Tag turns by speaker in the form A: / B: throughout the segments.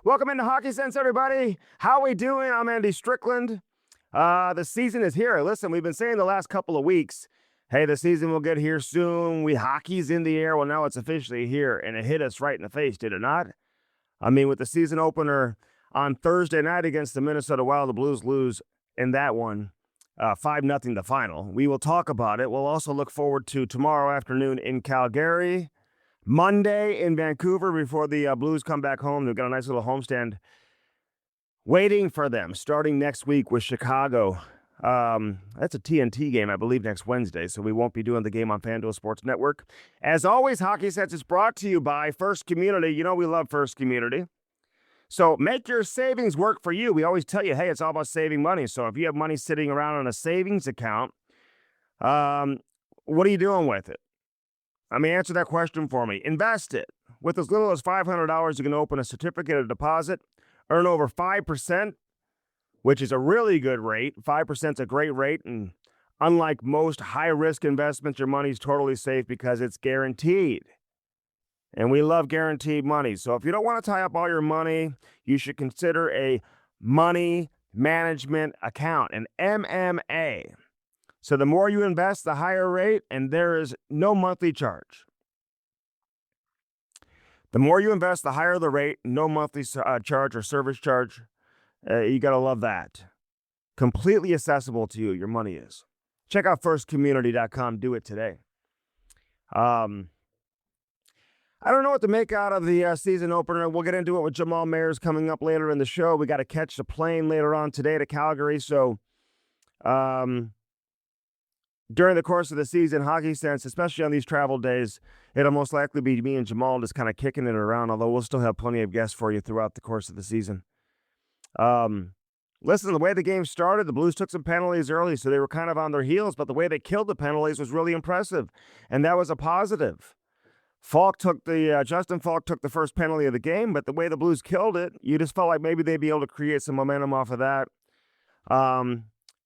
A: Welcome into Hockey Sense, everybody. How we doing? I'm Andy Strickland. The season is here. Listen, we've been saying the last couple of weeks, hey, the season will get here soon. Hockey's in the air. Well, now it's officially here, and it hit us right in the face, did it not? I mean, with the season opener on Thursday night against the Minnesota Wild, the Blues lose in that one, 5-0 the final. We will talk about it. We'll also look forward to tomorrow afternoon in Calgary, Monday in Vancouver before the Blues come back home. They've got a nice little homestand waiting for them starting next week with Chicago. That's a TNT game, I believe, next Wednesday, so we won't be doing the game on FanDuel Sports Network. As always, Hockey Sense is brought to you by First Community. You know we love First Community. So make your savings work for you. We always tell you, hey, it's all about saving money. So if you have money sitting around on a savings account, what are you doing with it? I mean, answer that question for me. Invest it. With as little as $500, you can open a certificate of deposit, earn over 5%, which is a really good rate. 5% is a great rate, and unlike most high-risk investments, your money's totally safe because it's guaranteed. And we love guaranteed money. So if you don't want to tie up all your money, you should consider a money management account, an MMA. So the more you invest, the higher rate, and there is no monthly charge. The more you invest, the higher the rate, no monthly charge or service charge. You got to love that. Completely accessible to you, your money is. Check out firstcommunity.com. Do it today. I don't know what to make out of the season opener. We'll get into it with Jamal Mayers coming up later in the show. We got to catch the plane later on today to Calgary. So during the course of the season, Hockey Sense, especially on these travel days, it'll most likely be me and Jamal just kind of kicking it around, although we'll still have plenty of guests for you throughout the course of the season. Listen, the way the game started, the Blues took some penalties early, so they were kind of on their heels, but the way they killed the penalties was really impressive, and that was a positive. Justin Falk took the first penalty of the game, but the way the Blues killed it, you just felt like maybe they'd be able to create some momentum off of that.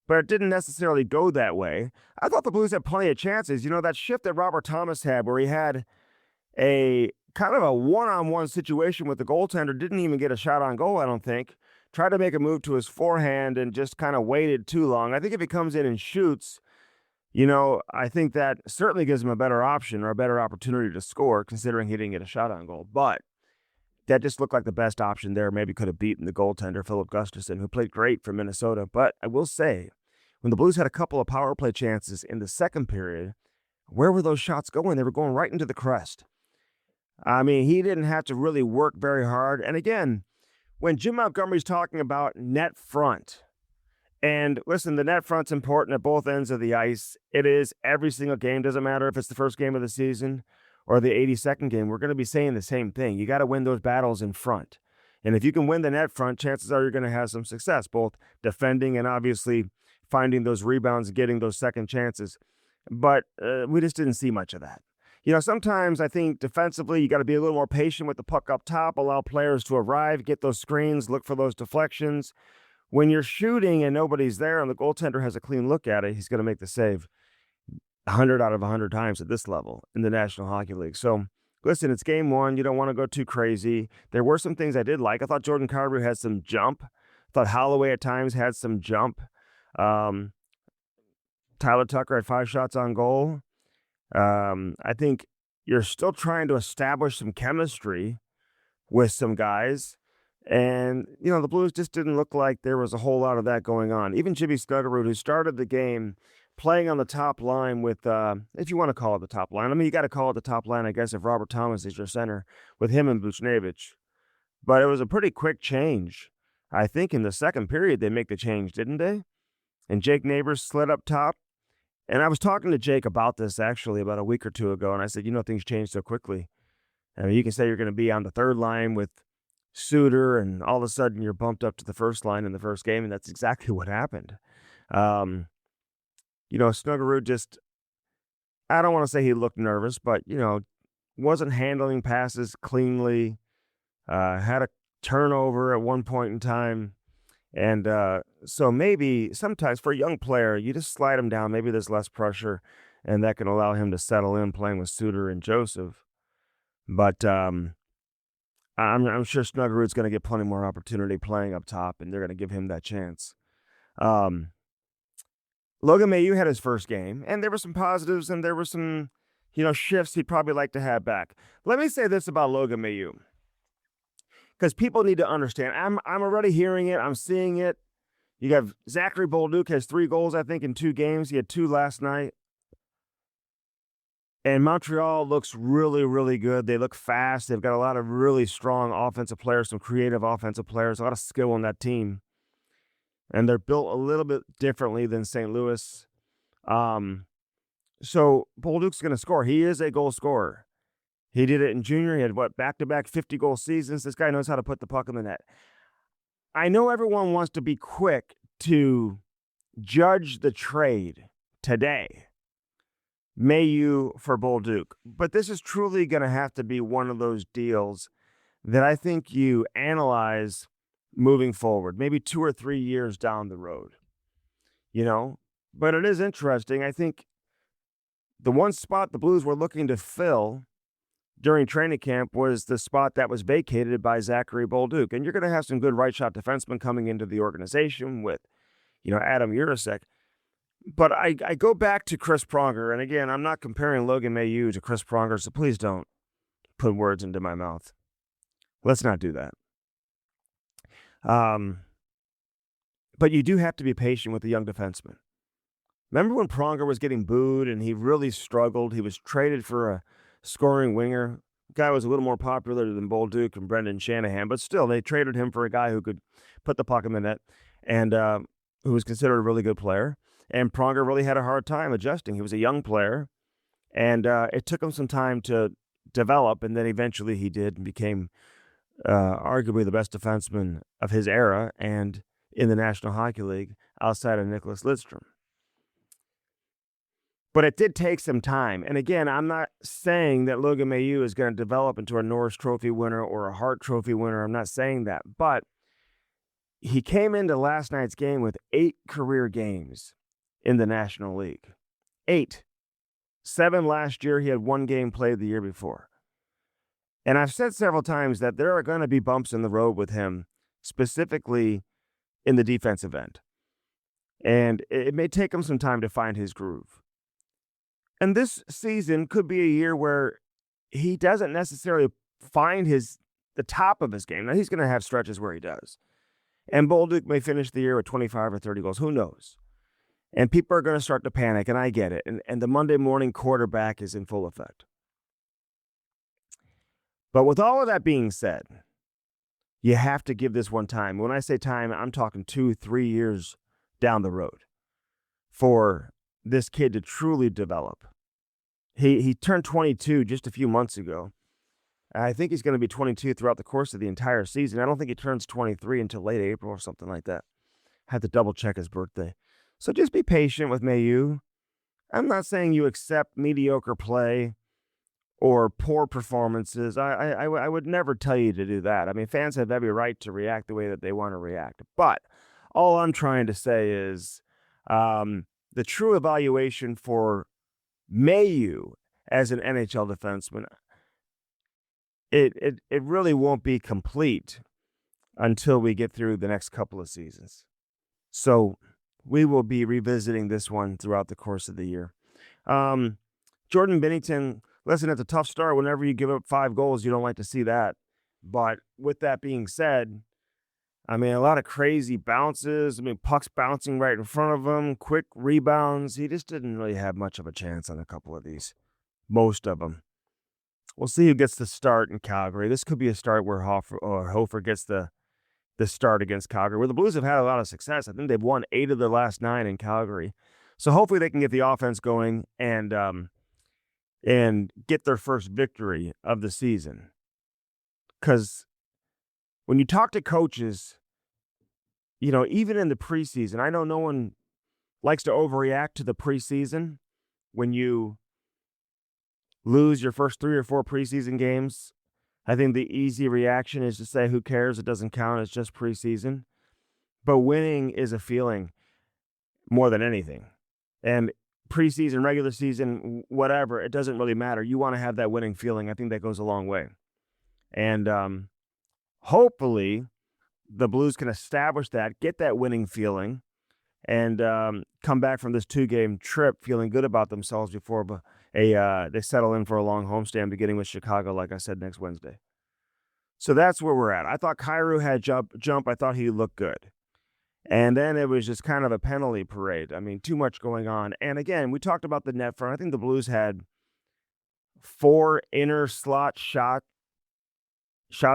A: But it didn't necessarily go that way. I thought the Blues had plenty of chances. You know, that shift that Robert Thomas had where he had a kind of a one-on-one situation with the goaltender, didn't even get a shot on goal, I don't think. Tried to make a move to his forehand and just kind of waited too long. I think if he comes in and shoots, you know, I think that certainly gives him a better option or a better opportunity to score, considering he didn't get a shot on goal. But that just looked like the best option there. Maybe could have beaten the goaltender, Philip Gustafson, who played great for Minnesota. But I will say, when the Blues had a couple of power play chances in the second period, where were those shots going? They were going right into the crest. I mean, he didn't have to really work very hard. And again, when Jim Montgomery's talking about net front, and listen, the net front's important at both ends of the ice. It is every single game. Doesn't matter if it's the first game of the season or the 82nd game. We're going to be saying the same thing. You got to win those battles in front. And if you can win the net front, chances are you're going to have some success, both defending and obviously finding those rebounds and getting those second chances. But we just didn't see much of that. You know, sometimes I think defensively you got to be a little more patient with the puck up top, allow players to arrive, get those screens, look for those deflections. When you're shooting and nobody's there and the goaltender has a clean look at it, he's going to make the save 100 out of 100 times at this level in the National Hockey League. So, listen, it's game one. You don't want to go too crazy. There were some things I did like. I thought Jordan Carver had some jump. I thought Holloway at times had some jump. Tyler Tucker had 5 shots on goal. I think you're still trying to establish some chemistry with some guys. And, you know, the Blues just didn't look like there was a whole lot of that going on. Even Jimmy Snuggerud, who started the game playing on the top line with, if you want to call it the top line. I mean, you got to call it the top line, I guess, if Robert Thomas is your center, with him and Buchnevich. But it was a pretty quick change. I think in the second period they make the change, didn't they? And Jake Neighbors slid up top. And I was talking to Jake about this, actually, about a week or two ago, and I said, you know, things change so quickly. I mean, you can say you're going to be on the third line with Suter, and all of a sudden you're bumped up to the first line in the first game, and that's exactly what happened. You know, Snuggerud just, I don't want to say he looked nervous, but, you know, wasn't handling passes cleanly, had a turnover at one point in time. And so maybe sometimes for a young player, you just slide him down. Maybe there's less pressure, and that can allow him to settle in playing with Suter and Joseph. But I'm sure Snuggerud's going to get plenty more opportunity playing up top, and they're going to give him that chance. Um, Logan Mailloux had his first game, and there were some positives, and there were some, shifts he'd probably like to have back. Let me say this about Logan Mailloux, because people need to understand. I'm already hearing it. I'm seeing it. You have Zachary Bolduc has 3 goals, I think, in 2 games. He had 2 last night. And Montreal looks really, really good. They look fast. They've got a lot of really strong offensive players, some creative offensive players, a lot of skill on that team. And they're built a little bit differently than St. Louis. So Bolduc's going to score. He is a goal scorer. He did it in junior. He had, back-to-back 50-goal seasons. This guy knows how to put the puck in the net. I know everyone wants to be quick to judge the trade today, Mailloux for Bolduc, but this is truly going to have to be one of those deals that I think you analyze moving forward, maybe 2 or 3 years down the road, But it is interesting. I think the one spot the Blues were looking to fill during training camp was the spot that was vacated by Zachary Bolduc. And you're going to have some good right-shot defensemen coming into the organization with, Adam Urasek. But I go back to Chris Pronger, and again, I'm not comparing Logan Mailloux to Chris Pronger, so please don't put words into my mouth. Let's not do that. But you do have to be patient with the young defenseman. Remember when Pronger was getting booed and he really struggled? He was traded for a scoring winger. The guy was a little more popular than Bolduc and Brendan Shanahan, but still, they traded him for a guy who could put the puck in the net and who was considered a really good player. And Pronger really had a hard time adjusting. He was a young player, and it took him some time to develop, and then eventually he did and became arguably the best defenseman of his era and in the National Hockey League outside of Nicholas Lidstrom. But it did take some time. And again, I'm not saying that Logan Mailloux is going to develop into a Norris Trophy winner or a Hart Trophy winner. I'm not saying that. But he came into last night's game with 8 career games in the National League. 8. 7 last year. He had 1 game played the year before. And I've said several times that there are going to be bumps in the road with him, specifically in the defensive end. And it may take him some time to find his groove. And this season could be a year where he doesn't necessarily find the top of his game. Now, he's going to have stretches where he does. And Bolduc may finish the year with 25 or 30 goals. Who knows? And people are going to start to panic, and I get it. And the Monday morning quarterback is in full effect. But with all of that being said, you have to give this one time. When I say time, I'm talking 2-3 years down the road for this kid to truly develop. He turned 22 just a few months ago. I think he's going to be 22 throughout the course of the entire season. I don't think he turns 23 until late April or something like that. Had to double check his birthday. So just be patient with Mailloux. I'm not saying you accept mediocre play or poor performances. I would never tell you to do that. I mean, fans have every right to react the way that they want to react. But all I'm trying to say is the true evaluation for Mailloux as an NHL defenseman, it really won't be complete until we get through the next couple of seasons. So we will be revisiting this one throughout the course of the year. Jordan Binnington, listen, it's a tough start. Whenever you give up 5 goals, you don't like to see that. But with that being said, I mean, a lot of crazy bounces. I mean, pucks bouncing right in front of him, quick rebounds. He just didn't really have much of a chance on a couple of these, most of them. We'll see who gets the start in Calgary. This could be a start where Hofer gets the start against Calgary, where the Blues have had a lot of success. I think they've won 8 of their last 9 in Calgary. So hopefully they can get the offense going and get their first victory of the season. Because when you talk to coaches, even in the preseason, I know no one likes to overreact to the preseason. When you lose your first 3 or 4 preseason games, I think the easy reaction is to say, who cares? It doesn't count. It's just preseason. But winning is a feeling more than anything. And preseason, regular season, whatever, it doesn't really matter. You want to have that winning feeling. I think that goes a long way. And hopefully the Blues can establish that, get that winning feeling, and come back from this 2-game trip feeling good about themselves before they settle in for a long homestand beginning with Chicago, like I said, next Wednesday. So that's where we're at. I thought Kyrou had jump. I thought he looked good. And then it was just kind of a penalty parade. I mean, too much going on. And again, we talked about the net front. I think the Blues had 4 inner slot shots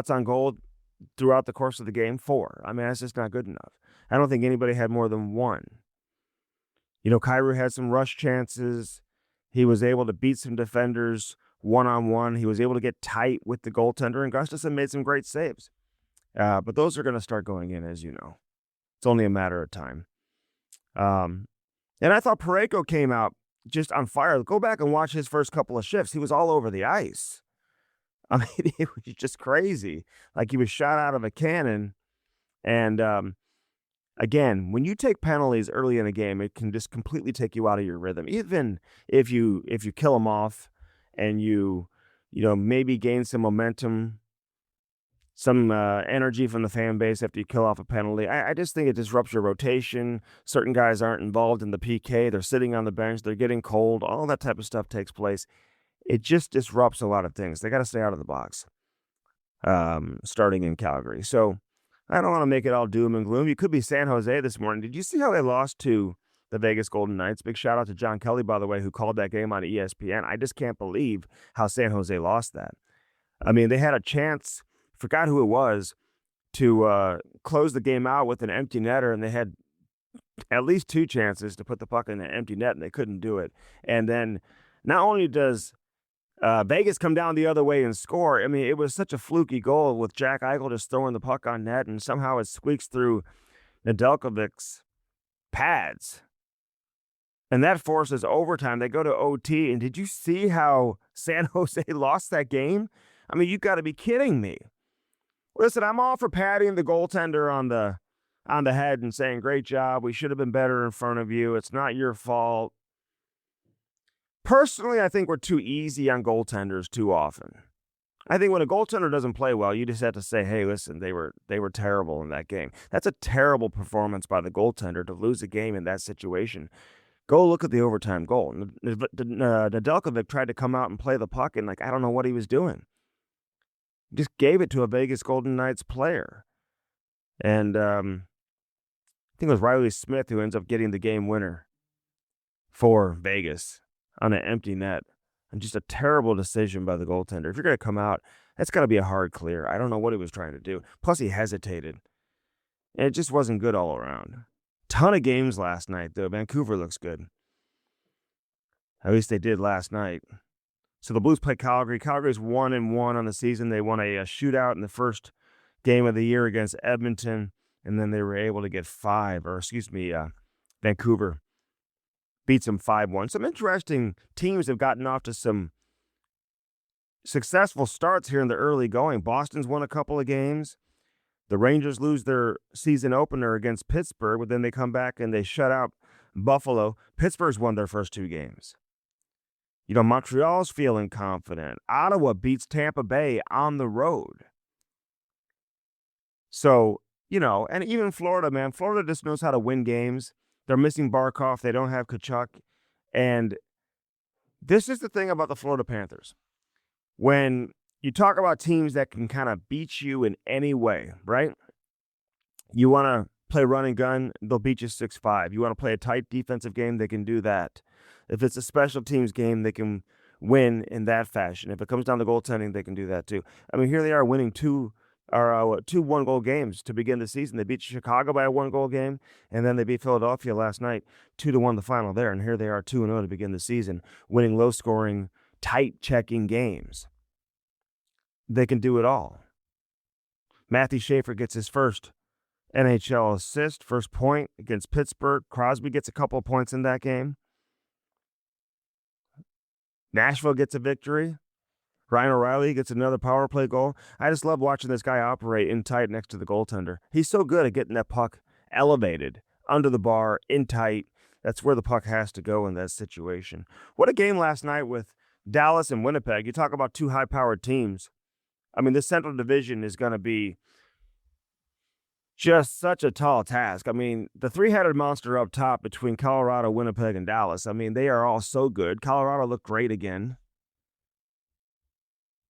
A: on goal throughout the course of the game. 4. I mean, that's just not good enough. I don't think anybody had more than 1. Kyrou had some rush chances. He was able to beat some defenders one-on-one. He was able to get tight with the goaltender, and Gustafsson made some great saves. But those are going to start going in, as you know. It's only a matter of time. And I thought Parayko came out just on fire. Go back and watch his first couple of shifts. He was all over the ice. I mean, it was just crazy. Like he was shot out of a cannon. And again, when you take penalties early in a game, it can just completely take you out of your rhythm. Even if you kill them off and you maybe gain some momentum, some energy from the fan base after you kill off a penalty, I just think it disrupts your rotation. Certain guys aren't involved in the PK. They're sitting on the bench. They're getting cold. All that type of stuff takes place. It just disrupts a lot of things. They got to stay out of the box starting in Calgary. So I don't want to make it all doom and gloom. You could be San Jose this morning. Did you see how they lost to the Vegas Golden Knights? Big shout out to John Kelly, by the way, who called that game on ESPN. I just can't believe how San Jose lost that. I mean, they had a chance, forgot who it was, to close the game out with an empty netter, and they had at least 2 chances to put the puck in an empty net, and they couldn't do it. And then not only does Vegas come down the other way and score, I mean, it was such a fluky goal with Jack Eichel just throwing the puck on net, and somehow it squeaks through Nedeljkovic's pads. And that forces overtime. They go to OT, and did you see how San Jose lost that game? I mean, you got to be kidding me. Listen, I'm all for patting the goaltender on the head and saying, great job, we should have been better in front of you. It's not your fault. Personally, I think we're too easy on goaltenders too often. I think when a goaltender doesn't play well, you just have to say, hey, listen, they were terrible in that game. That's a terrible performance by the goaltender to lose a game in that situation. Go look at the overtime goal. Nedeljkovic tried to come out and play the puck, and I don't know what he was doing. He just gave it to a Vegas Golden Knights player. And I think it was Riley Smith who ends up getting the game winner for Vegas on an empty net. And just a terrible decision by the goaltender. If you're going to come out, that's got to be a hard clear. I don't know what he was trying to do. Plus, he hesitated. And it just wasn't good all around. Ton of games last night, though. Vancouver looks good. At least they did last night. So the Blues play Calgary. Calgary's 1-1 on the season. They won a shootout in the first game of the year against Edmonton, and then they were able to get Vancouver beats them 5-1. Some interesting teams have gotten off to some successful starts here in the early going. Boston's won a couple of games. The Rangers lose their season opener against Pittsburgh, but then they come back and they shut out Buffalo. Pittsburgh's won their first 2 games. Montreal's feeling confident. Ottawa beats Tampa Bay on the road. So, and even Florida, man. Florida just knows how to win games. They're missing Barkov. They don't have Tkachuk. And this is the thing about the Florida Panthers. When you talk about teams that can kind of beat you in any way, right? You want to play run and gun, they'll beat you 6-5. You want to play a tight defensive game, they can do that. If it's a special teams game, they can win in that fashion. If it comes down to goaltending, they can do that too. I mean, here they are winning 2 one-goal games to begin the season. They beat Chicago by a 1-goal game, and then they beat Philadelphia last night 2-1 the final there. And here they are 2-0 to begin the season, winning low-scoring, tight-checking games. They can do it all. Matthew Schaefer gets his first NHL assist, first point against Pittsburgh. Crosby gets a couple of points in that game. Nashville gets a victory. Ryan O'Reilly gets another power play goal. I just love watching this guy operate in tight next to the goaltender. He's so good at getting that puck elevated, under the bar, in tight. That's where the puck has to go in that situation. What a game last night with Dallas and Winnipeg. You talk about 2 high-powered teams. I mean, this Central Division is going to be just such a tall task. I mean, the three-headed monster up top between Colorado, Winnipeg, and Dallas, I mean, they are all so good. Colorado looked great again.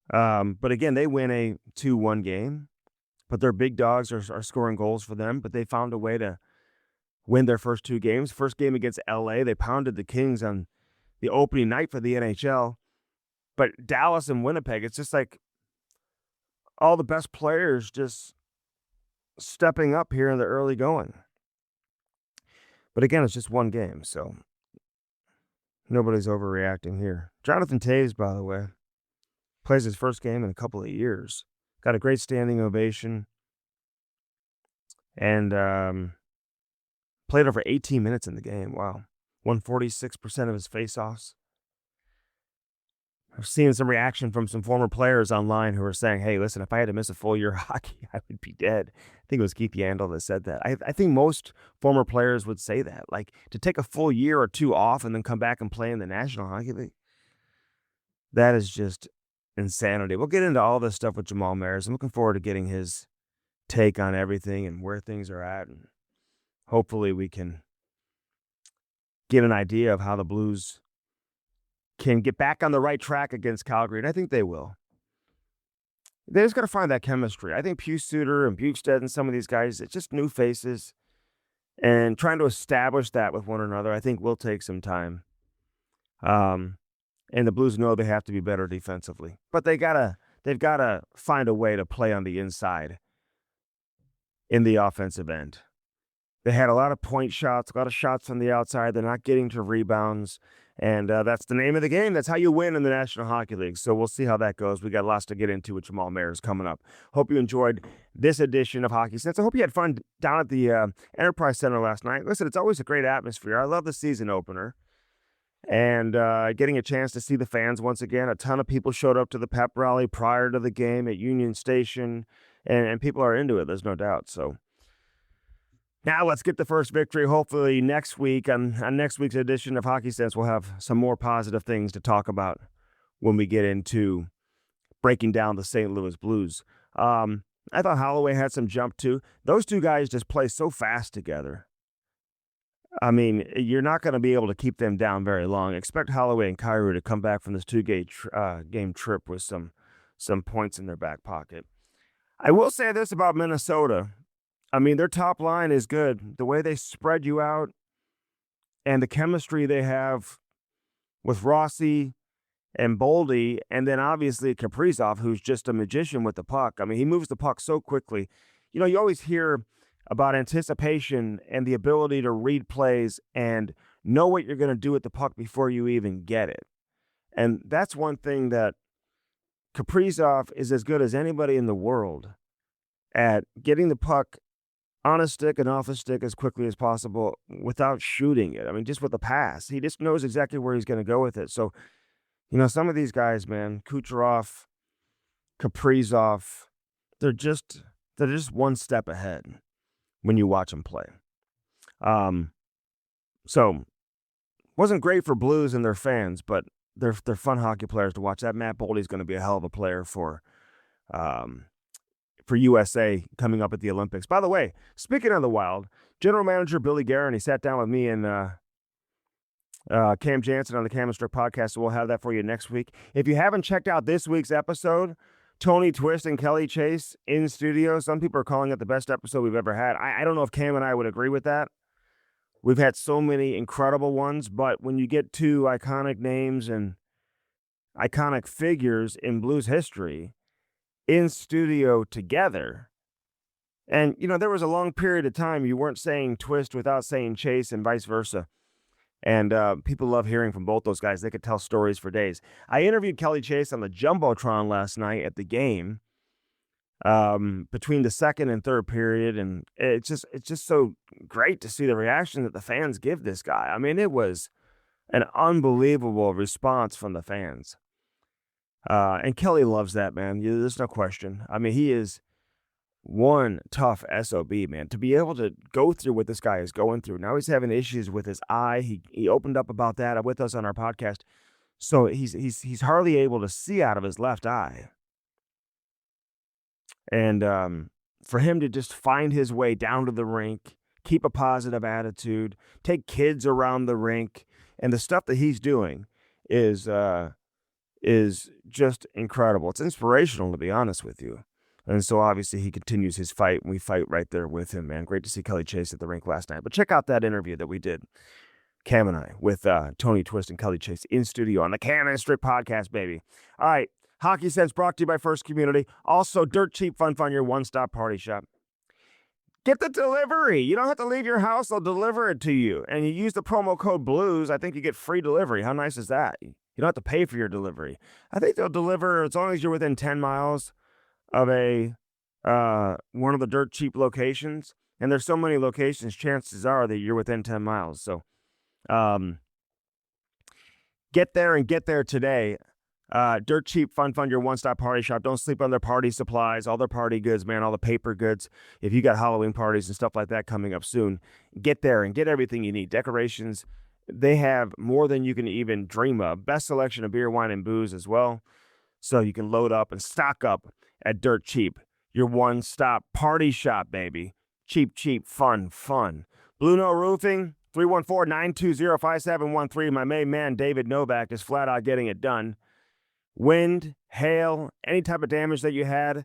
A: But again, they win a 2-1 game, but their big dogs are scoring goals for them, but they found a way to win their first two games. First game against LA, they pounded the Kings on the opening night for the NHL. But Dallas and Winnipeg, it's just like all the best players just stepping up here in the early going. But again, it's just one game, so nobody's overreacting here. Jonathan Toews, by the way, plays his first game in a couple of years. Got a great standing ovation. And played over 18 minutes in the game. Wow. Won 46% of his faceoffs. I've seen some reaction from some former players online who are saying, hey, listen, if I had to miss a full year of hockey, I would be dead. I think it was Keith Yandel that said that. I think most former players would say that. Like, to take a full year or two off and then come back and play in the National Hockey League, that is just insanity. We'll get into all this stuff with Jamal Mayers. I'm looking forward to getting his take on everything and where things are at. And hopefully we can get an idea of how the Blues can get back on the right track against Calgary, and I think they will. They just got to find that chemistry. I think Suter and Bukestad and some of these guys, it's just new faces, and trying to establish that with one another, I think will take some time. And the Blues know they have to be better defensively, but they've got to find a way to play on the inside in the offensive end. They had a lot of point shots, a lot of shots from the outside. They're not getting to rebounds. And that's the name of the game. That's how you win in the National Hockey League. So we'll see how that goes. We got lots to get into with Jamal Mayers coming up. Hope you enjoyed this edition of Hockey Sense. I hope you had fun down at the Enterprise Center last night. Listen, it's always a great atmosphere. I love the season opener. And getting a chance to see the fans once again. A ton of people showed up to the pep rally prior to the game at Union Station. And people are into it, there's no doubt. So now let's get the first victory. Hopefully next week, on next week's edition of Hockey Sense, we'll have some more positive things to talk about when we get into breaking down the St. Louis Blues. I thought Holloway had some jump too. Those two guys just play so fast together. I mean, you're not going to be able to keep them down very long. Expect Holloway and Kyrou to come back from this two-game trip with some points in their back pocket. I will say this about Minnesota. I mean, their top line is good. The way they spread you out and the chemistry they have with Rossi and Boldy, and then obviously Kaprizov, who's just a magician with the puck. I mean, he moves the puck so quickly. You know, you always hear about anticipation and the ability to read plays and know what you're going to do with the puck before you even get it. And that's one thing that Kaprizov is as good as anybody in the world at getting the puck on a stick and off a stick as quickly as possible without shooting it. I mean, just with a pass. He just knows exactly where he's going to go with it. So, you know, some of these guys, man, Kucherov, Kaprizov, they're just one step ahead when you watch them play. So, wasn't great for Blues and their fans, but they're fun hockey players to watch. That Matt Boldy's going to be a hell of a player for USA coming up at the Olympics. By the way, speaking of the Wild, General Manager Billy Guerin, he sat down with me and Cam Jansen on the Cam and Strick podcast, so we'll have that for you next week. If you haven't checked out this week's episode, Tony Twist and Kelly Chase in studio. Some people are calling it the best episode we've ever had. I don't know if Cam and I would agree with that. We've had so many incredible ones, but when you get two iconic names and iconic figures in Blues history in studio together. And, you know, there was a long period of time you weren't saying Twist without saying Chase and vice versa. And people love hearing from both those guys. They could tell stories for days. I interviewed Kelly Chase on the Jumbotron last night at the game between the second and third period. And it's just so great to see the reaction that the fans give this guy. I mean, it was an unbelievable response from the fans. And Kelly loves that, man. There's no question. I mean, he is one tough SOB, man. To be able to go through what this guy is going through. Now he's having issues with his eye. He opened up about that with us on our podcast. So he's hardly able to see out of his left eye. And for him to just find his way down to the rink, keep a positive attitude, take kids around the rink, and the stuff that he's doing is just incredible. It's inspirational, to be honest with you. And so obviously he continues his fight, and we fight right there with him, man. Great to see Kelly Chase at the rink last night. But check out that interview that we did, Cam and I, with Tony Twist and Kelly Chase in studio on the Cannon Strip podcast, baby. All right, Hockey Sense brought to you by First Community. Also, Dirt Cheap Fun, your one-stop party shop. Get the delivery. You don't have to leave your house. They'll deliver it to you. And you use the promo code BLUES. I think you get free delivery. How nice is that? You don't have to pay for your delivery. I think they'll deliver as long as you're within 10 miles of one of the Dirt Cheap locations. And there's so many locations, chances are that you're within 10 miles. So get there and get there today. Dirt Cheap Fun, your one-stop party shop. Don't sleep on their party supplies, all their party goods, man, all the paper goods. If you got Halloween parties and stuff like that coming up soon, get there and get everything you need. Decorations, they have more than you can even dream of. Best selection of beer, wine, and booze as well. So you can load up and stock up at Dirt Cheap, your one-stop party shop, baby. Cheap, fun. Blue Note Roofing, 314-920-5713. My main man, David Novak, is flat out getting it done. Wind, hail, any type of damage that you had.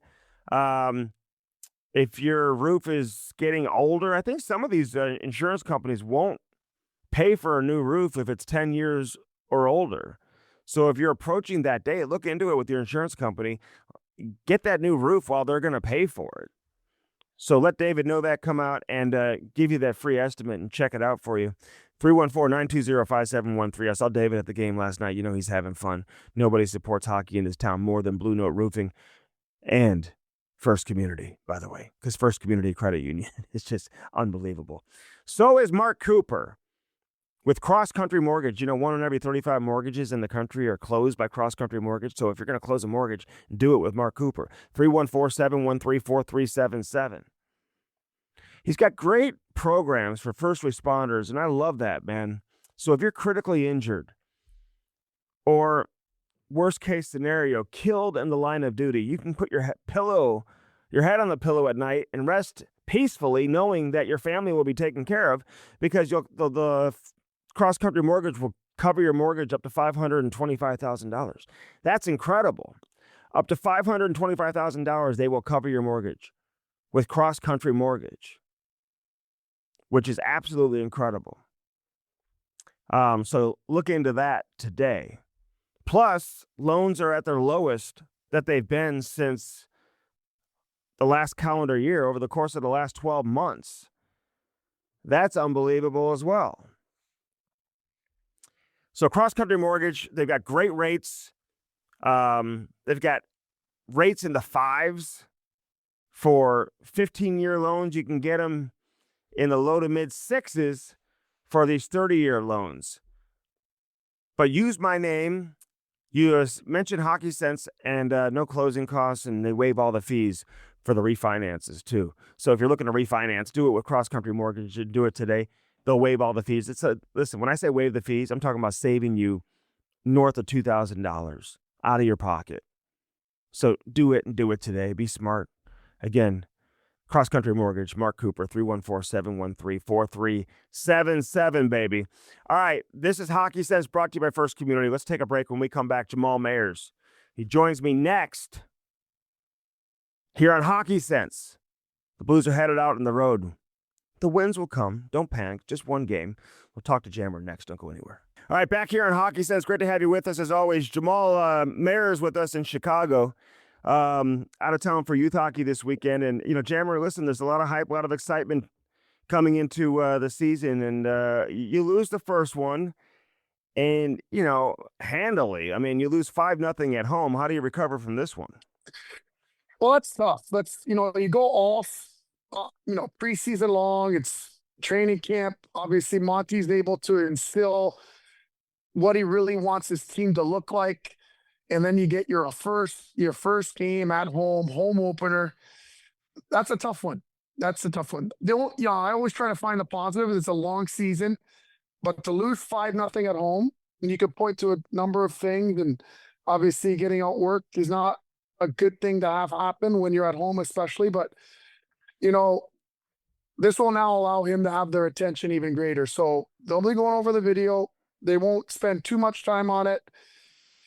A: If your roof is getting older, I think some of these insurance companies won't pay for a new roof if it's 10 years or older. So if you're approaching that day, look into it with your insurance company. Get that new roof while they're going to pay for it. So let David Novak come out and give you that free estimate and check it out for you. 314-920-5713. I saw David at the game last night. You know he's having fun. Nobody supports hockey in this town more than Blue Note Roofing and First Community, by the way, because First Community Credit Union is just unbelievable. So is Mark Cooper. With Cross Country Mortgage, 1 in every 35 mortgages in the country are closed by Cross Country Mortgage. So if you're going to close a mortgage, do it with Mark Cooper. 314-713-4377. He's got great programs for first responders, and I love that, man. So if you're critically injured or worst case scenario, killed in the line of duty, you can put your head on the pillow at night and rest peacefully knowing that your family will be taken care of because the Cross Country Mortgage will cover your mortgage up to $525,000. That's incredible. Up to $525,000 they will cover your mortgage with Cross Country Mortgage, which is absolutely incredible. So look into that today. Plus, loans are at their lowest that they've been since the last calendar year over the course of the last 12 months. That's unbelievable as well. So Cross Country Mortgage, they've got great rates. They've got rates in the 5s for 15-year loans. You can get them in the low to mid 6s for these 30-year loans. But use my name. You mention Hockey Sense and no closing costs, and they waive all the fees for the refinances too. So if you're looking to refinance, do it with Cross Country Mortgage. Do it today. They'll waive all the fees. Listen, when I say waive the fees, I'm talking about saving you north of $2,000 out of your pocket. So do it and do it today. Be smart. Again, Cross Country Mortgage, Mark Cooper, 314-713-4377, baby. All right, this is Hockey Sense brought to you by First Community. Let's take a break. When we come back, Jamal Mayers. He joins me next here on Hockey Sense. The Blues are headed out on the road. The wins will come. Don't panic. Just one game. We'll talk to Jammer next. Don't go anywhere. All right, back here on Hockey Sense. Great to have you with us as always. Jamal Mayers with us in Chicago. Out of town for youth hockey this weekend. And, Jammer, listen, there's a lot of hype, a lot of excitement coming into the season. And you lose the first one and, handily. I mean, you lose 5-0 at home. How do you recover from this one?
B: Well, that's tough. You go off, preseason long. It's training camp. Obviously, Monty's able to instill what he really wants his team to look like. And then you get your first game at home opener. That's a tough one. I always try to find the positive. It's a long season, but to lose 5-0 at home, and you could point to a number of things, and obviously getting outworked is not a good thing to have happen when you're at home, especially. But you know, this will now allow him to have their attention even greater. So they'll be going over the video. They won't spend too much time on it.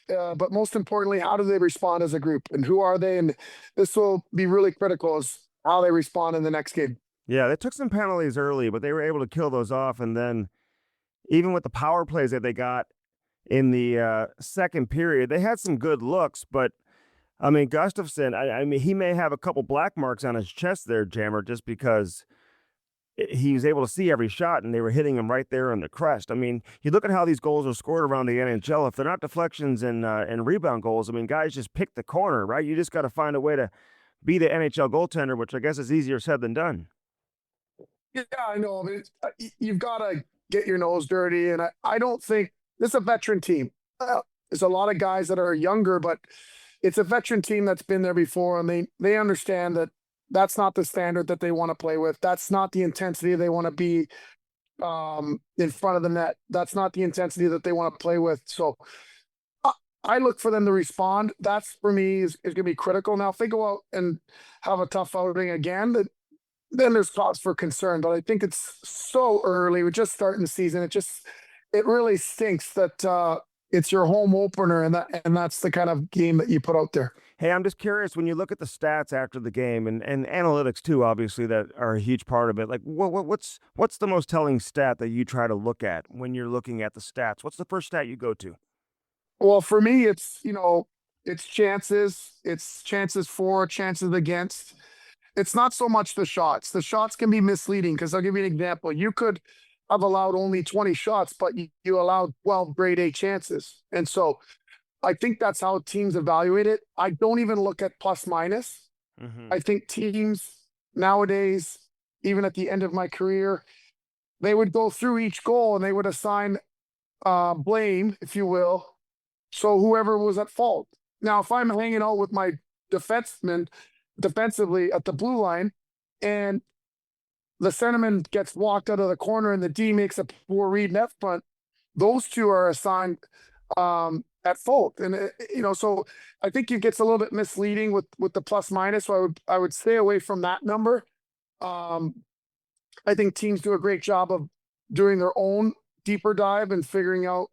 B: But most importantly, how do they respond as a group and who are they? And this will be really critical as how they respond in the next game.
A: Yeah, they took some penalties early, but they were able to kill those off. And then even with the power plays that they got in the second period, they had some good looks. But I mean, Gustafsson, I mean, he may have a couple black marks on his chest there, Jammer, just because he was able to see every shot and they were hitting him right there in the crest. I mean, you look at how these goals are scored around the NHL. If they're not deflections and rebound goals, I mean, guys just pick the corner, right? You just got to find a way to be the NHL goaltender, which I guess is easier said than done.
B: Yeah, I know. But you've got to get your nose dirty. And I don't think this is a veteran team. There's a lot of guys that are younger, but it's a veteran team that's been there before. And they understand that that's not the standard that they want to play with. That's not the intensity they want to be in front of the net. That's not the intensity that they want to play with. So I look for them to respond. That's for me is going to be critical. Now, if they go out and have a tough outing again, then there's cause for concern. But I think it's so early. We're just starting the season. It really stinks that it's your home opener, and that's the kind of game that you put out there.
A: Hey, I'm just curious, when you look at the stats after the game and analytics too, obviously, that are a huge part of it. Like, what's the most telling stat that you try to look at when you're looking at the stats? What's the first stat you go to?
B: Well, for me, it's it's chances for, chances against. It's not so much the shots. The shots can be misleading because I'll give you an example. You could have allowed only 20 shots, but you allowed 12 grade A chances. And so I think that's how teams evaluate it. I don't even look at plus minus. I think teams nowadays, even at the end of my career, they would go through each goal and they would assign blame, if you will. So whoever was at fault. Now, if I'm hanging out with my defenseman defensively at the blue line and the centerman gets walked out of the corner and the D makes a poor read net front, those two are assigned at fault. And so I think it gets a little bit misleading with the plus minus. So I would stay away from that number. I think teams do a great job of doing their own deeper dive and figuring out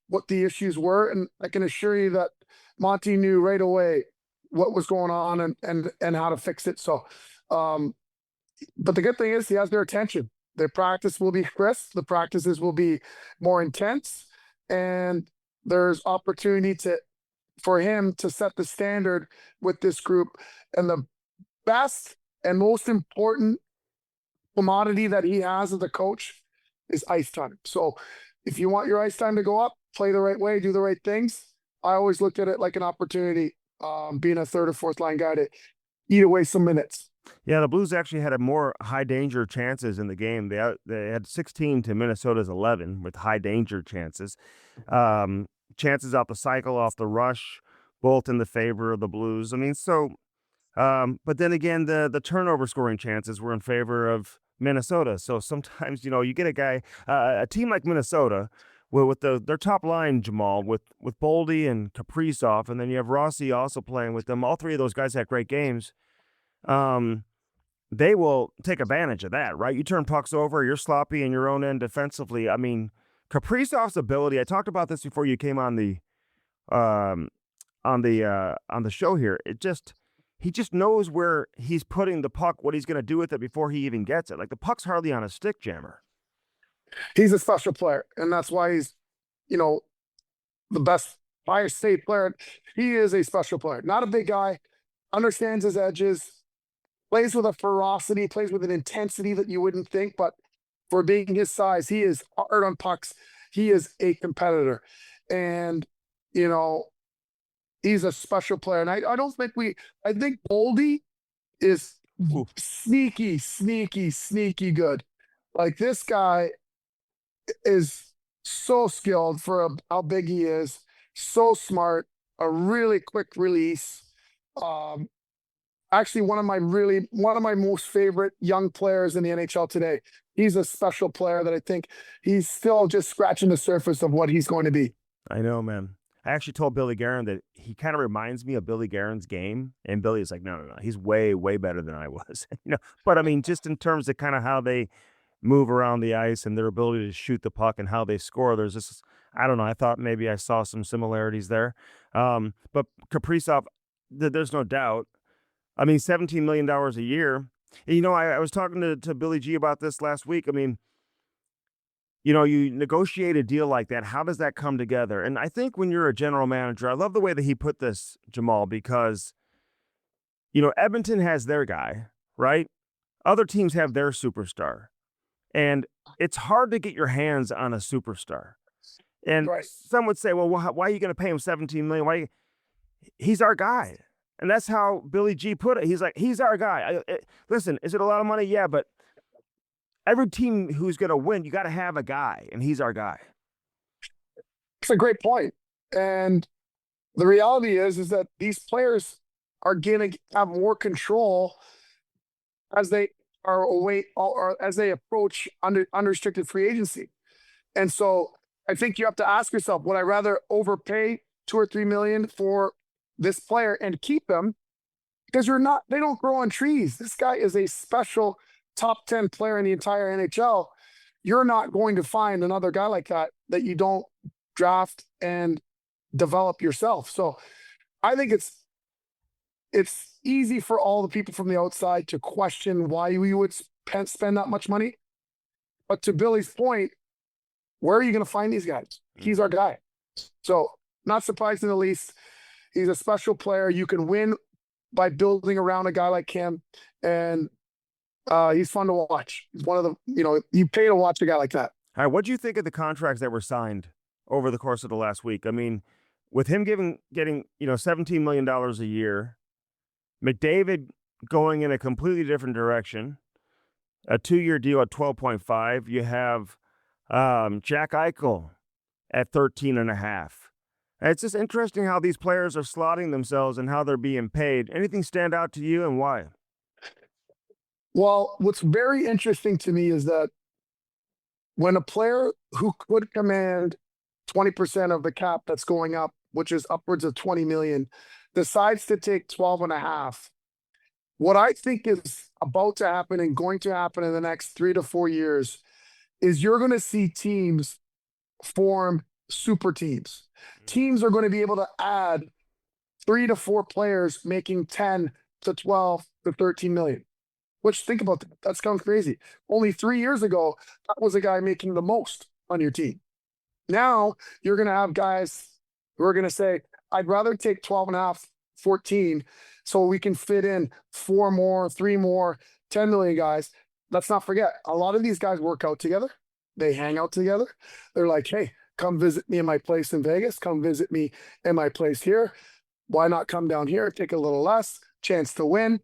B: what the issues were. And I can assure you that Monty knew right away what was going on and how to fix it. So, but the good thing is he has their attention. Their practice will be crisp. The practices will be more intense, and there's opportunity for him to set the standard with this group. And the best and most important commodity that he has as a coach is ice time. So if you want your ice time to go up, play the right way, do the right things. I always looked at it like an opportunity, being a third or fourth line guy, to eat away some minutes.
A: Yeah, the Blues actually had a more high danger chances in the game. They had 16 to Minnesota's 11 with high danger chances. Chances off the cycle, off the rush, both in the favor of the Blues. I mean, so, but then again, the turnover scoring chances were in favor of Minnesota. So sometimes, you get a team like Minnesota with their top line, Jamal, with Boldy and Kaprizov, and then you have Rossi also playing with them. All three of those guys had great games. They will take advantage of that, right? You turn pucks over, you're sloppy in your own end defensively. I mean, Kaprizov's ability, I talked about this before you came on the show here. He just knows where he's putting the puck, what he's going to do with it before he even gets it. Like, the puck's hardly on a stick, Jammer.
B: He's a special player, and that's why he's, the best higher state player. He is a special player, not a big guy, understands his edges, plays with a ferocity, plays with an intensity that you wouldn't think, but for being his size, he is hard on pucks. He is a competitor. And, he's a special player. And I don't think I think Boldy is sneaky good. Like, this guy is so skilled for how big he is, so smart, a really quick release. Actually, one of my most favorite young players in the NHL today. He's a special player that I think he's still just scratching the surface of what he's going to be.
A: I know, man. I actually told Billy Guerin that he kind of reminds me of Billy Guerin's game, and Billy's like, "No, no, no, he's way, way better than I was." But I mean, just in terms of kind of how they move around the ice and their ability to shoot the puck and how they score, there's this. I don't know. I thought maybe I saw some similarities there, but Kaprizov, there's no doubt. I mean, $17 million a year. And, I was talking to Billy G about this last week. I mean, you negotiate a deal like that. How does that come together? And I think when you're a general manager, I love the way that he put this, Jamal, because, Edmonton has their guy, right? Other teams have their superstar. And it's hard to get your hands on a superstar. And
B: Right.
A: some would say, well, why are you going to pay him 17 million? He's our guy. And that's how Billy G put it. He's like, he's our guy. Listen, is it a lot of money? Yeah, but every team who's going to win, you got to have a guy, and he's our guy.
B: It's a great point. And the reality is that these players are going to have more control as they are away or as they approach unrestricted free agency. And so I think you have to ask yourself, would I rather overpay 2 or 3 million for this player and keep him? Because they don't grow on trees. This guy is a special top 10 player in the entire NHL. You're not going to find another guy like that you don't draft and develop yourself. So I think it's easy for all the people from the outside to question why we would spend that much money. But to Billy's point, where are you going to find these guys? He's our guy. So not surprised in the least. He's a special player. You can win by building around a guy like him. And he's fun to watch. He's one of the, you pay to watch a guy like that.
A: All right, what do you think of the contracts that were signed over the course of the last week? I mean, with him getting $17 million a year, McDavid going in a completely different direction, a 2-year deal at 12.5. You have Jack Eichel at 13.5. It's just interesting how these players are slotting themselves and how they're being paid. Anything stand out to you, and why?
B: Well, what's very interesting to me is that when a player who could command 20% of the cap that's going up, which is upwards of 20 million, decides to take 12.5, what I think is about to happen and going to happen in the next 3 to 4 years is you're going to see teams form super teams. Teams are going to be able to add 3 to 4 players making 10 to 12 to 13 million. Which, think about that. That sounds crazy. Only 3 years ago, that was a guy making the most on your team. Now you're going to have guys who are going to say, I'd rather take 12.5, 14, so we can fit in 4 more, 3 more, 10 million guys. Let's not forget, a lot of these guys work out together. They hang out together. They're like, hey, come visit me in my place in Vegas. Come visit me in my place here. Why not come down here, take a little less, chance to win?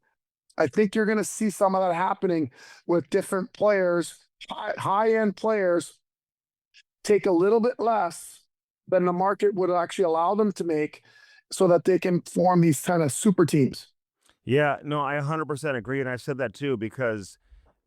B: I think you're going to see some of that happening with different players, high-end players, take a little bit less than the market would actually allow them to make so that they can form these kind of super teams.
A: Yeah, no, I 100% agree, and I said that too because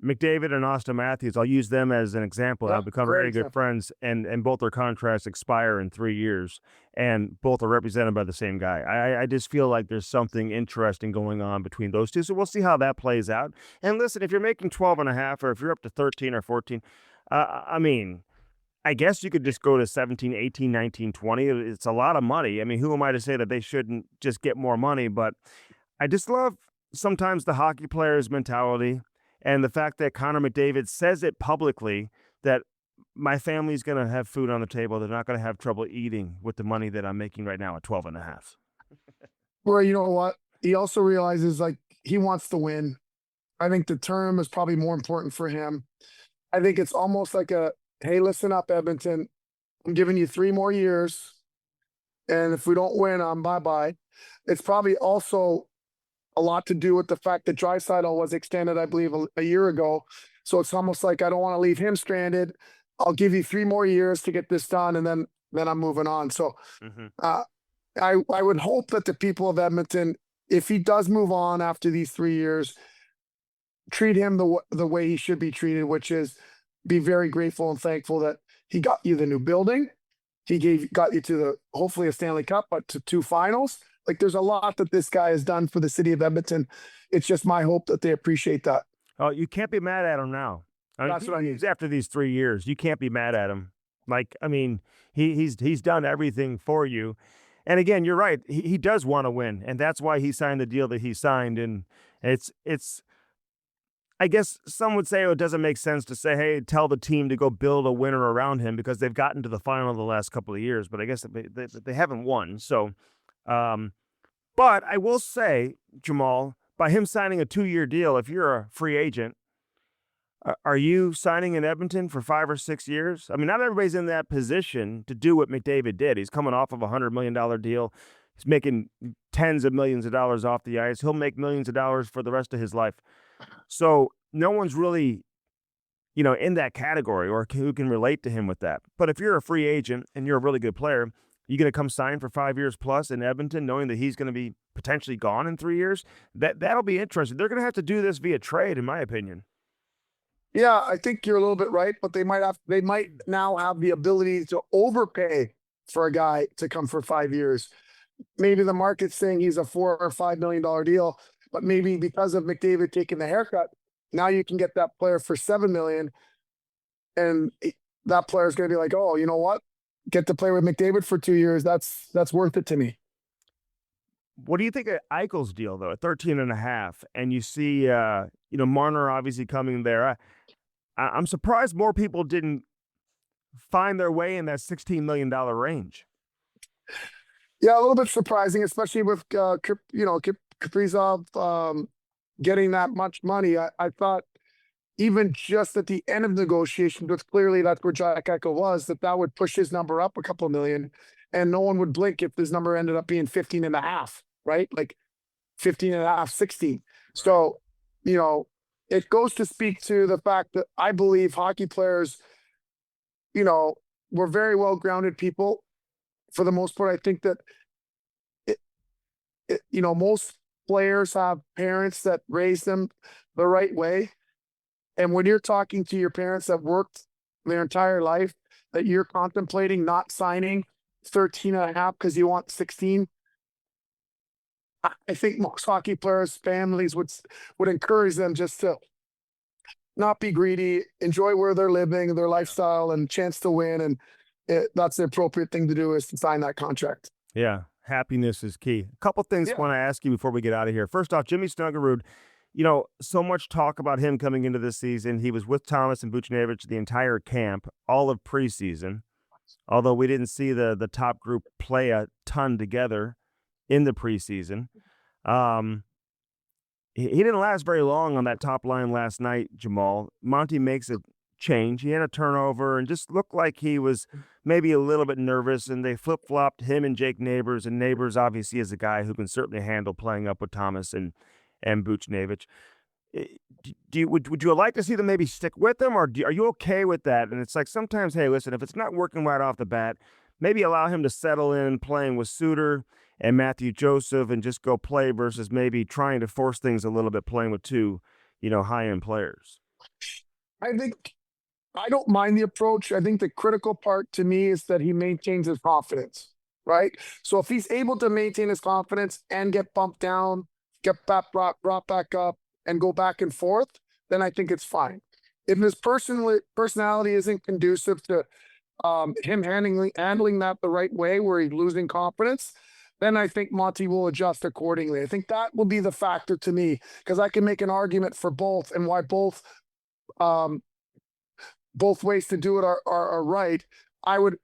A: McDavid and Austin Matthews, I'll use them as an example.
B: Yeah,
A: I've become
B: great
A: very good
B: example.
A: friends, and both their contracts expire in 3 years, and both are represented by the same guy. I just feel like there's something interesting going on between those two, so we'll see how that plays out. And listen, if you're making 12.5 or if you're up to 13 or 14, I mean, I guess you could just go to 17, 18, 19, 20. It's a lot of money. I mean, who am I to say that they shouldn't just get more money? But I just love sometimes the hockey player's mentality and the fact that Connor McDavid says it publicly that my family's going to have food on the table. They're not going to have trouble eating with the money that I'm making right now at 12.5.
B: Well, you know what? He also realizes like he wants to win. I think the term is probably more important for him. I think it's almost like hey, listen up, Edmonton. I'm giving you 3 more years. And if we don't win, I'm bye-bye. It's probably also a lot to do with the fact that Draisaitl was extended, I believe, a year ago. So it's almost like I don't want to leave him stranded. I'll give you 3 more years to get this done, and then I'm moving on. So I would hope that the people of Edmonton, if he does move on after these 3 years, treat him the way he should be treated, which is be very grateful and thankful that he got you the new building, got you to hopefully a Stanley Cup, but to 2 finals. Like there's a lot that this guy has done for the city of Edmonton. It's just my hope that they appreciate that.
A: Oh, you can't be mad at him now.
B: That's what I mean.
A: After these 3 years, you can't be mad at him. Like, I mean, he's done everything for you. And again, you're right. He does want to win, and that's why he signed the deal that he signed. And it's I guess some would say, oh, it doesn't make sense to say, hey, tell the team to go build a winner around him because they've gotten to the final the last couple of years, but I guess they haven't won. So, but I will say, Jamal, by him signing a 2-year deal, if you're a free agent, are you signing in Edmonton for 5 or 6 years? I mean, not everybody's in that position to do what McDavid did. He's coming off of a $100 million deal. He's making tens of millions of dollars off the ice. He'll make millions of dollars for the rest of his life. So no one's really, in that category or who can relate to him with that. But if you're a free agent and you're a really good player, you're going to come sign for 5 years plus in Edmonton, knowing that he's going to be potentially gone in 3 years. That'll be interesting. They're going to have to do this via trade, in my opinion.
B: Yeah, I think you're a little bit right, but they might now have the ability to overpay for a guy to come for 5 years. Maybe the market's saying he's a $4 or $5 million deal, but maybe because of McDavid taking the haircut, now you can get that player for $7 million, and that player's going to be like, oh, you know what? Get to play with McDavid for 2 years. That's worth it to me.
A: What do you think of Eichel's deal, though, at 13.5? And you see, Marner obviously coming there. I'm surprised more people didn't find their way in that $16 million range.
B: Yeah, a little bit surprising, especially with Kaprizov getting that much money. I thought even just at the end of negotiations, but clearly that's where Jack Eichel was, that would push his number up a couple of million, and no one would blink if his number ended up being 15.5, right? Like 15.5, 16. Right. So, it goes to speak to the fact that I believe hockey players, were very well-grounded people. For the most part, I think that most players have parents that raised them the right way. And when you're talking to your parents that worked their entire life, that you're contemplating not signing 13.5 because you want 16, I think most hockey players' families would encourage them just to not be greedy, enjoy where they're living, their lifestyle, and chance to win. And that's the appropriate thing to do, is to sign that contract.
A: Yeah, happiness is key. A couple things I want to ask you before we get out of here. First off, Jimmy Snuggerud, so much talk about him coming into this season. He was with Thomas and Buchnevich the entire camp, all of preseason, although we didn't see the top group play a ton together in the preseason. He didn't last very long on that top line last night, Jamal. Monty makes a change. He had a turnover and just looked like he was maybe a little bit nervous, and they flip-flopped him and Jake Neighbors, and Neighbors obviously is a guy who can certainly handle playing up with Thomas and Buchnevich. Would you like to see them maybe stick with him, or are you okay with that? And it's like sometimes, hey, listen, if it's not working right off the bat, maybe allow him to settle in playing with Suter and Matthew Joseph and just go play versus maybe trying to force things a little bit playing with two, high-end players.
B: I don't mind the approach. I think the critical part to me is that he maintains his confidence, right? So if he's able to maintain his confidence and get bumped down, get brought back up, and go back and forth, then I think it's fine. If his personality isn't conducive to him handling that the right way, where he's losing confidence, then I think Monty will adjust accordingly. I think that will be the factor to me, because I can make an argument for both, and why both ways to do it are right. I would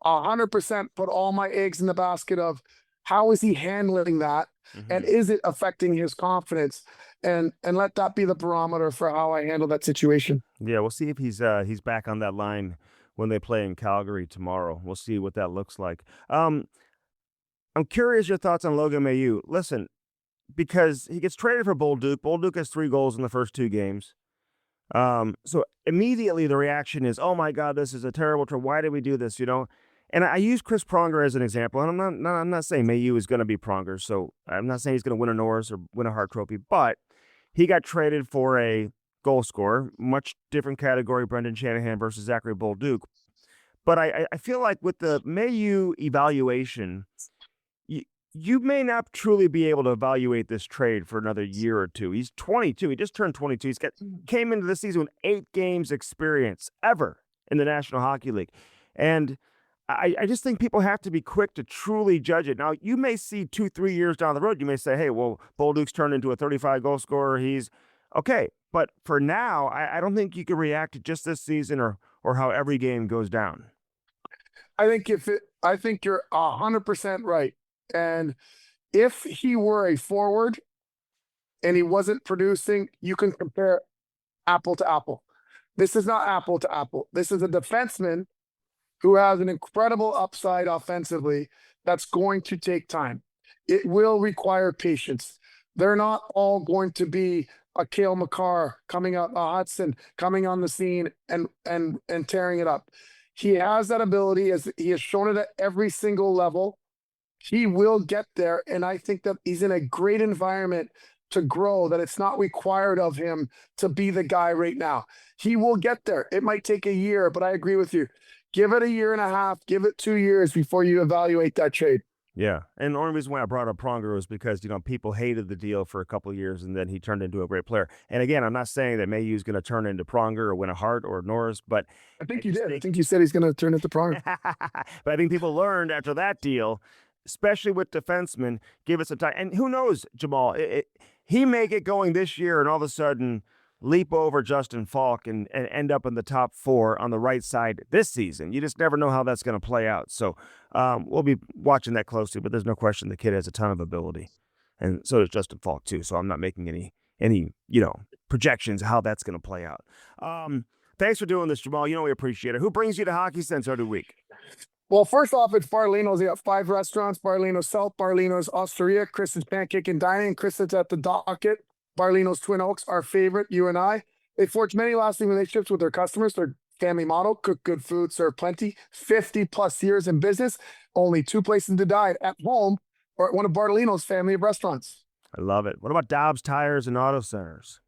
B: 100% put all my eggs in the basket of how is he handling that, and is it affecting his confidence, and let that be the barometer for how I handle that situation.
A: Yeah, we'll see if he's back on that line when they play in Calgary tomorrow. We'll see what that looks like. I'm curious your thoughts on Logan Mailloux. Listen, because he gets traded for Bolduc. Bolduc has 3 goals in the first 2 games. So immediately the reaction is, oh my God, this is a terrible trade. Why did we do this? And I use Chris Pronger as an example, and I'm not saying Mailloux is going to be Pronger. So I'm not saying he's going to win a Norris or win a Hart Trophy, but he got traded for a goal scorer, much different category, Brendan Shanahan versus Zachary Bolduc. But I feel like with the Mayu evaluation, you, you may not truly be able to evaluate this trade for another year or two. He's 22. He just turned 22. Came into the season with 8 games experience ever in the National Hockey League. And I just think people have to be quick to truly judge it. Now, you may see 2-3 years down the road, you may say, hey, well, Bolduc's turned into a 35-goal scorer. He's okay. But for now, I don't think you can react to just this season or how every game goes down.
B: I think you're 100% right. And if he were a forward and he wasn't producing, you can compare apple to apple. This is not apple to apple. This is a defenseman who has an incredible upside offensively that's going to take time. It will require patience. They're not all going to be a Cale Makar coming up, a Hudson coming on the scene and tearing it up. He has that ability, as he has shown it at every single level. He will get there, and I think that he's in a great environment to grow, that it's not required of him to be the guy right now. He will get there. It might take a year, but I agree with you. Give it a year and a half, give it 2 years before you evaluate that trade.
A: Yeah, and the only reason why I brought up Pronger was because, people hated the deal for a couple of years, and then he turned into a great player. And again, I'm not saying that Mayhew's going to turn into Pronger or win a Hart or Norris, but
B: I think you did. I think you said he's going to turn into Pronger.
A: But I think people learned after that deal, especially with defensemen, give it some time. And who knows, Jamal, he may get going this year and all of a sudden leap over Justin Falk and end up in the top 4 on the right side this season. You just never know how that's going to play out. So we'll be watching that closely, but there's no question the kid has a ton of ability. And so does Justin Falk too. So I'm not making any projections of how that's going to play out. Thanks for doing this, Jamal. We appreciate it. Who brings you to Hockey Sense every week?
B: Well, first off, it's Barlino's. They got 5 restaurants: Barlino's South, Barlino's Osteria, Kristen's Pancake and Dining, Kristen's at the Docket, Barlino's Twin Oaks, our favorite, you and I. They forge many lasting relationships with their customers. Their family model: cook good food, serve plenty. 50+ years in business. Only 2 places to dine: at home or at one of Barlino's family of restaurants.
A: I love it. What about Dobbs Tires and Auto Centers?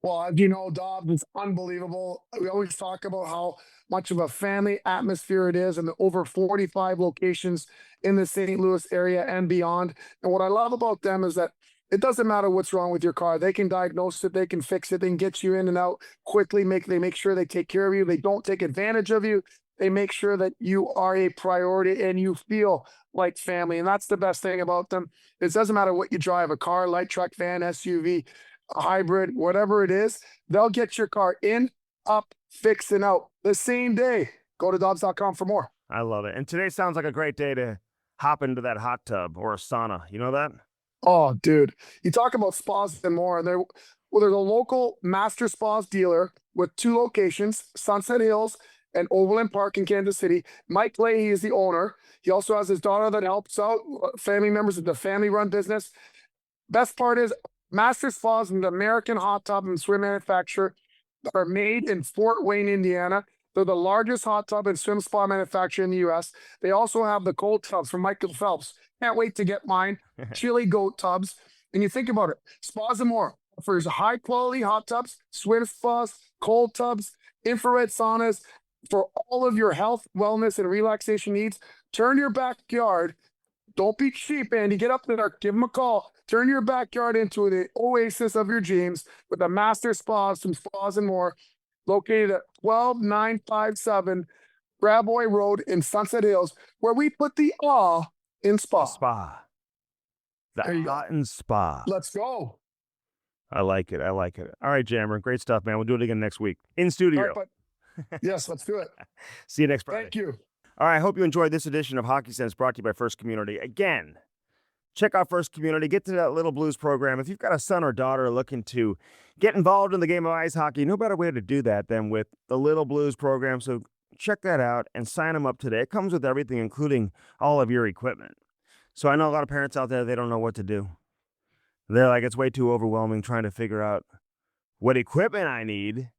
B: Well, as you know, Dobbs is unbelievable. We always talk about how much of a family atmosphere it is, and the over 45 locations in the St. Louis area and beyond. And what I love about them is that it doesn't matter what's wrong with your car. They can diagnose it, they can fix it, they can get you in and out quickly. They make sure they take care of you. They don't take advantage of you. They make sure that you are a priority and you feel like family. And that's the best thing about them. It doesn't matter what you drive, a car, light truck, van, SUV, a hybrid, whatever it is, they'll get your car in, up, fix, and out the same day. Go to Dobbs.com for more.
A: I love it. And today sounds like a great day to hop into that hot tub or a sauna. You know that?
B: Oh, dude. You talk about spas and more. And there's a local master spas dealer with 2 locations: Sunset Hills and Overland Park in Kansas City. Mike Leahy is the owner. He also has his daughter that helps out, family members of the family-run business. Best part is, Master Spas is an American hot tub and swim manufacturer that are made in Fort Wayne, Indiana. They're the largest hot tub and swim spa manufacturer in the U.S. They also have the cold tubs from Michael Phelps. Can't wait to get mine. Chili goat tubs. And you think about it, Spas and More offers high-quality hot tubs, swim spas, cold tubs, infrared saunas for all of your health, wellness, and relaxation needs. Turn your backyard. Don't be cheap, Andy. Get up there. Give them a call. Turn your backyard into the oasis of your dreams with the Master Spas and Spas and More, located at 12957 Graboy Road in Sunset Hills, where we put the awe in spa.
A: Spa. The
B: There you go.
A: hot and spa.
B: Let's go.
A: I like it. All right, Jammer. Great stuff, man. We'll do it again next week in studio.
B: All right, but yes, let's do it.
A: See you next Friday.
B: Thank you.
A: All right, I hope you enjoyed this edition of Hockey Sense, brought to you by First Community. Again, check out First Community. Get to that Little Blues program. If you've got a son or daughter looking to get involved in the game of ice hockey, no better way to do that than with the Little Blues program. So check that out and sign them up today. It comes with everything, including all of your equipment. So I know a lot of parents out there, they don't know what to do. They're like, it's way too overwhelming trying to figure out what equipment I need.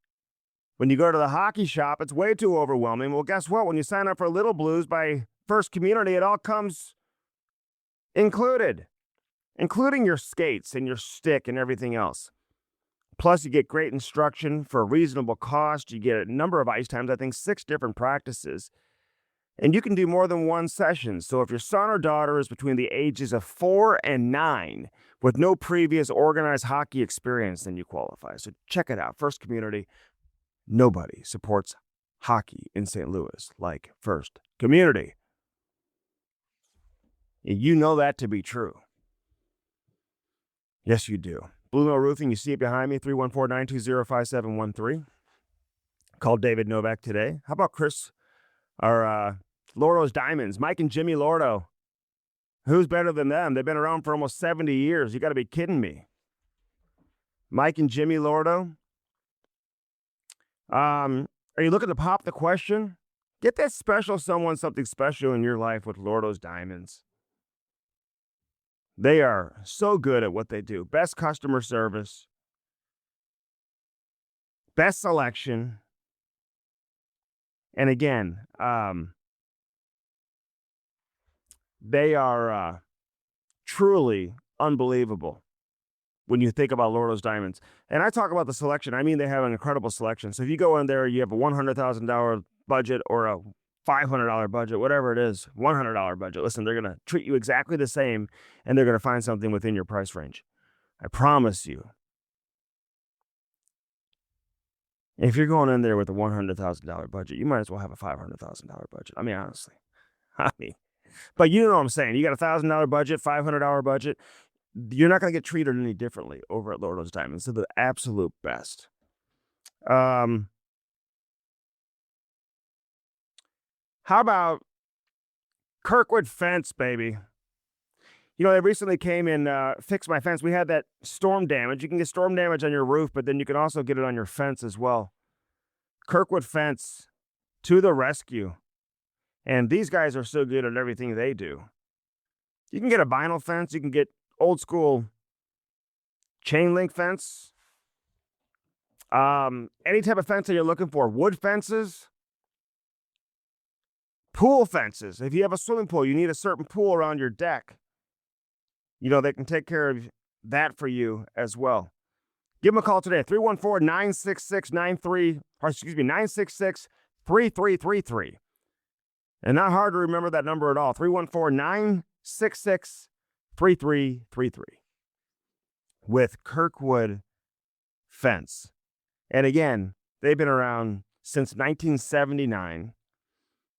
A: When you go to the hockey shop, it's way too overwhelming. Well, guess what? When you sign up for Little Blues by First Community, it all comes included, including your skates and your stick and everything else. Plus, you get great instruction for a reasonable cost. You get a number of ice times, I think 6 different practices. And you can do more than one session. So if your son or daughter is between the ages of 4 and 9 with no previous organized hockey experience, then you qualify. So check it out. First Community. Nobody supports hockey in St. Louis like First Community. You know that to be true. Yes, you do. Blue Mill Roofing, you see it behind me, 314-920-5713. Call David Novak today. How about Chris, our Lordo's Diamonds, Mike and Jimmy Lordo? Who's better than them? They've been around for almost 70 years. You got to be kidding me. Mike and Jimmy Lordo. Are you looking to pop the question? Get that special someone something special in your life with Lordo's Diamonds. They are so good at what they do. Best customer service, best selection. And again, they are truly unbelievable when you think about Lordo's Diamonds. And I talk about the selection. I mean, they have an incredible selection. So if you go in there, you have a $100,000 budget or a $500 budget, whatever it is, $100 budget. Listen, they're going to treat you exactly the same, and they're going to find something within your price range. I promise you. If you're going in there with a $100,000 budget, you might as well have a $500,000 budget. I mean, honestly. But you know what I'm saying. You got a $1,000 budget, $500 budget. You're not going to get treated any differently over at Lordo's Diamonds. They're the absolute best. How about Kirkwood Fence, baby? You know, they recently came and fixed my fence. We had that storm damage. You can get storm damage on your roof, but then you can also get it on your fence as well. Kirkwood Fence to the rescue. And these guys are so good at everything they do. You can get a vinyl fence. You can get old school chain link fence. Any type of fence that you're looking for. Wood fences. Pool fences. If you have a swimming pool, you need a certain pool around your deck. You know, they can take care of that for you as well. Give them a call today, 314-966-3333. And not hard to remember that number at all, 314-966-3333. With Kirkwood Fence. And again, they've been around since 1979.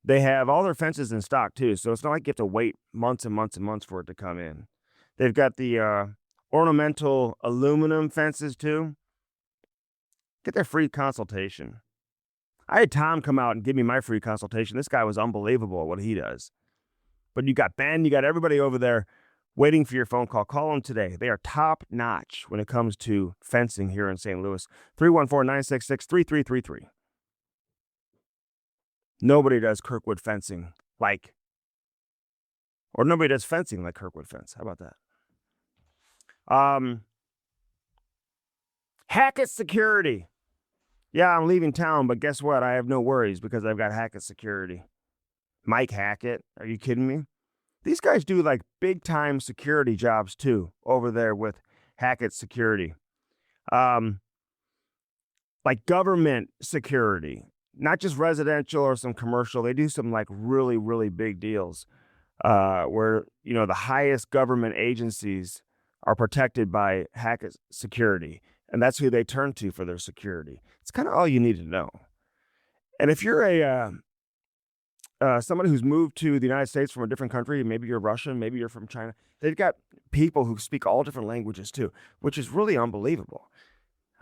A: They have all their fences in stock, too, so it's not like you have to wait months and months and months for it to come in. They've got the ornamental aluminum fences, too. Get their free consultation. I had Tom come out and give me my free consultation. This guy was unbelievable at what he does. But you got Ben, you got everybody over there waiting for your phone call. Call them today. They are top-notch when it comes to fencing here in St. Louis. 314-966-3333. Nobody does Kirkwood fencing like, or nobody does fencing like Kirkwood Fence. How about that? Hackett Security. Yeah, I'm leaving town, but guess what? I have no worries because I've got Hackett Security. Mike Hackett. Are you kidding me? These guys do like big time security jobs too over there with Hackett Security. Like government security. Not just residential or some commercial. They do some like really, really big deals where, you know, the highest government agencies are protected by Hackett Security. And that's who they turn to for their security. It's kind of all you need to know. And if you're somebody who's moved to the United States from a different country, maybe you're Russian, maybe you're from China, they've got people who speak all different languages too, which is really unbelievable.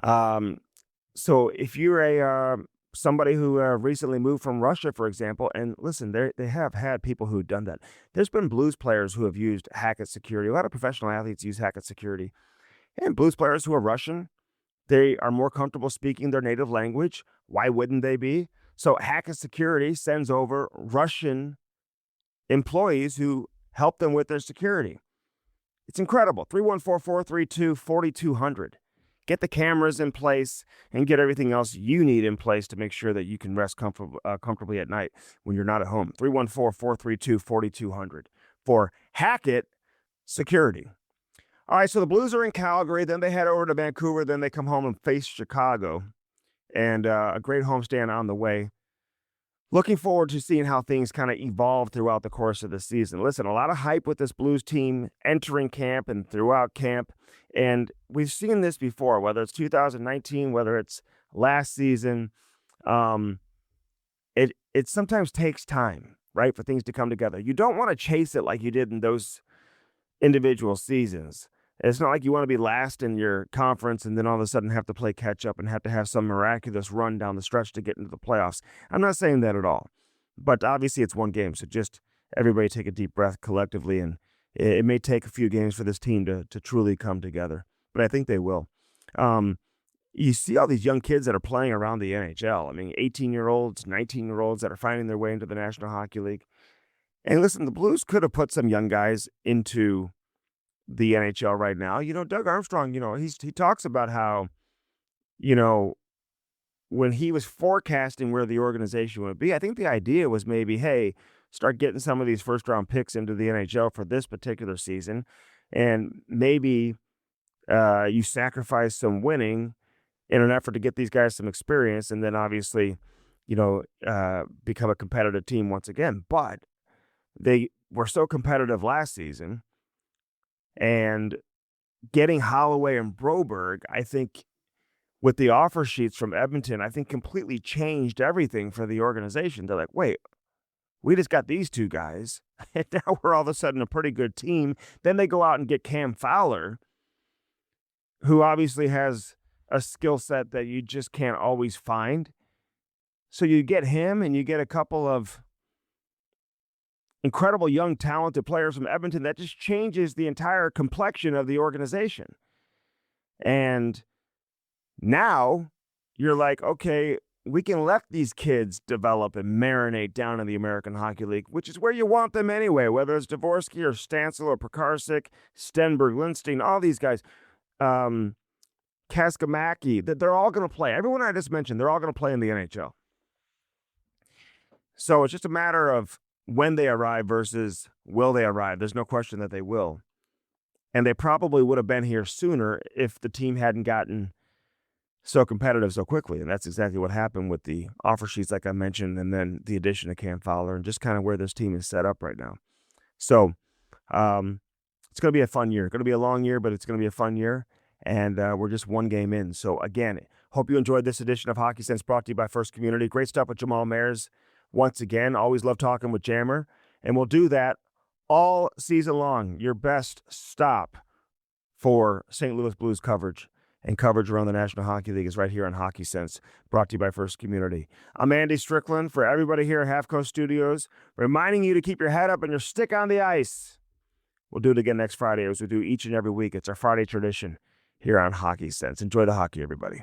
A: So if you're somebody who recently moved from Russia, for example, and listen, they have had people who've done that. There's been blues players who have used Hackett Security. A lot of professional athletes use Hackett Security. And blues players who are Russian, they are more comfortable speaking their native language. Why wouldn't they be? So Hackett Security sends over Russian employees who help them with their security. It's incredible. 314-432-4200. Get the cameras in place and get everything else you need in place to make sure that you can rest comfortably at night when you're not at home. 314-432-4200 for Hackett Security. All right, so the Blues are in Calgary. Then they head over to Vancouver. Then they come home and face Chicago. And a great homestand on the way. looking forward to seeing how things kind of evolve throughout the course of the season. Listen, a lot of hype with this Blues team entering camp and throughout camp. And we've seen this before, whether it's 2019, whether it's last season. Um, it sometimes takes time, right, for things to come together. You don't want to chase it like you did in those individual seasons. It's not like you want to be last in your conference and then all of a sudden have to play catch up and have to have some miraculous run down the stretch to get into the playoffs. I'm not saying that at all. But obviously it's one game, so just everybody take a deep breath collectively, and it may take a few games for this team to truly come together. But I think they will. You see all these young kids that are playing around the NHL. I mean, 18-year-olds, 19-year-olds that are finding their way into the National Hockey League. And listen, the Blues could have put some young guys into the NHL right now. Doug Armstrong, he talks about how, you know, when he was forecasting where the organization would be, I think the idea was maybe, hey, start getting some of these first-round picks into the NHL for this particular season, and maybe you sacrifice some winning in an effort to get these guys some experience, and then obviously, become a competitive team once again. But they were so competitive last season, and getting Holloway and Broberg, I think, with the offer sheets from Edmonton, I think completely changed everything for the organization. They're like, wait, we just got these two guys, and now we're all of a sudden a pretty good team. Then they go out and get Cam Fowler, who obviously has a skill set that you just can't always find. So you get him, and you get a couple of incredible young, talented players from Edmonton. That just changes the entire complexion of the organization. And now you're like, okay, we can let these kids develop and marinate down in the American Hockey League, which is where you want them anyway, whether it's Dvorsky or Stancil or Prakarsik, Stenberg, Lindstein, all these guys, Kaskamaki, that they're all going to play. Everyone I just mentioned, they're all going to play in the NHL. So it's just a matter of when they arrive versus will they arrive. There's no question that they will. And they probably would have been here sooner if the team hadn't gotten so competitive so quickly. And that's exactly what happened with the offer sheets, like I mentioned, and then the addition of Cam Fowler and just kind of where this team is set up right now. So it's going to be a fun year. Going to be a long year, but it's going to be a fun year. And we're just one game in. So again, hope you enjoyed this edition of Hockey Sense, brought to you by First Community. Great stuff with Jamal Mayers. Once again, always love talking with Jammer. And we'll do that all season long. Your best stop for St. Louis Blues coverage and coverage around the National Hockey League is right here on Hockey Sense, brought to you by First Community. I'm Andy Strickland for everybody here at Half Coast Studios, reminding you to keep your head up and your stick on the ice. We'll do it again next Friday, as we do each and every week. It's our Friday tradition here on Hockey Sense. Enjoy the hockey, everybody.